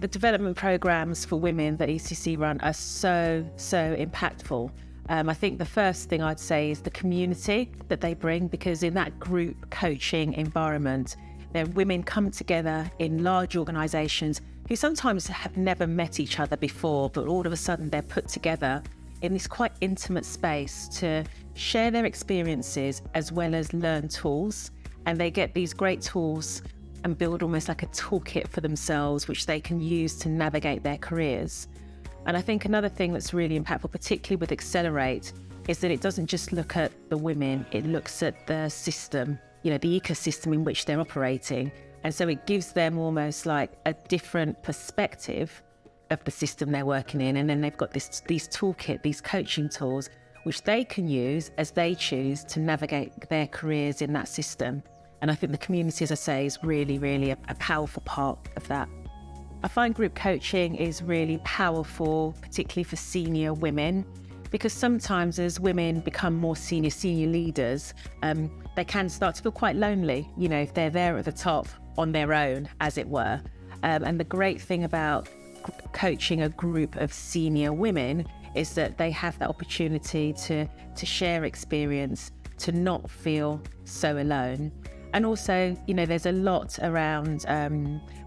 The development programs for women that ECC run are so impactful. I think the first thing I'd say is the community that they bring, because in that group coaching environment, women come together in large organisations who sometimes have never met each other before, but all of a sudden they're put together in this quite intimate space to share their experiences as well as learn tools. And they get these great tools and build almost like a toolkit for themselves, which they can use to navigate their careers. And I think another thing that's really impactful, particularly with Accelerate, is that it doesn't just look at the women, it looks at the system, the ecosystem in which they're operating. And so it gives them almost like a different perspective of the system they're working in. And then they've got these toolkit, these coaching tools, which they can use as they choose to navigate their careers in that system. And I think the community, as I say, is really, really a powerful part of that. I find group coaching is really powerful, particularly for senior women, because sometimes as women become more senior leaders, they can start to feel quite lonely, if they're there at the top on their own, as it were. And the great thing about coaching a group of senior women is that they have that opportunity to share experience, to not feel so alone. And also, there's a lot around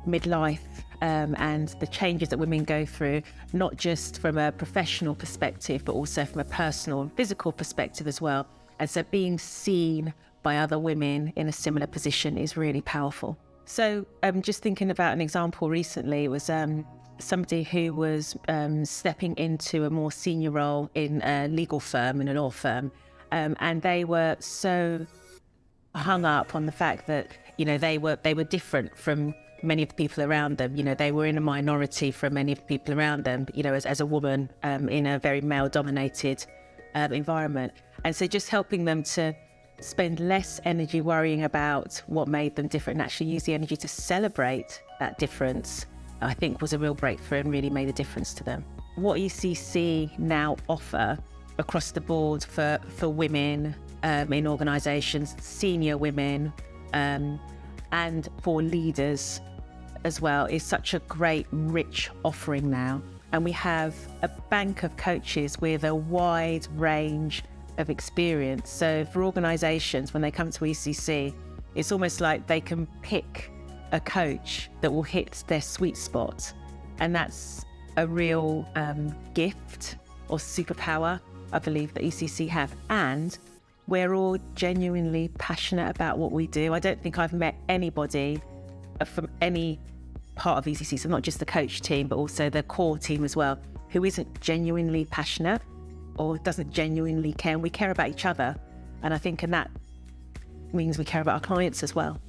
midlife and the changes that women go through, not just from a professional perspective, but also from a personal and physical perspective as well. And so being seen by other women in a similar position is really powerful. So just thinking about an example recently, it was somebody who was stepping into a more senior role in a legal firm, in a law firm, and they were so hung up on the fact that they were different from many of the people around them. They were in a minority from many of the people around them, as a woman in a very male-dominated environment. And so just helping them to spend less energy worrying about what made them different and actually use the energy to celebrate that difference, I think was a real breakthrough and really made a difference to them. What ECC now offer across the board for women in organisations, senior women, and for leaders as well, is such a great, rich offering now. And we have a bank of coaches with a wide range of experience. So for organisations, when they come to ECC, it's almost like they can pick a coach that will hit their sweet spot. And that's a real gift or superpower, I believe, that ECC have. And we're all genuinely passionate about what we do. I don't think I've met anybody from any part of ECC, so not just the coach team, but also the core team as well, who isn't genuinely passionate or doesn't genuinely care. And we care about each other. And I think that means we care about our clients as well.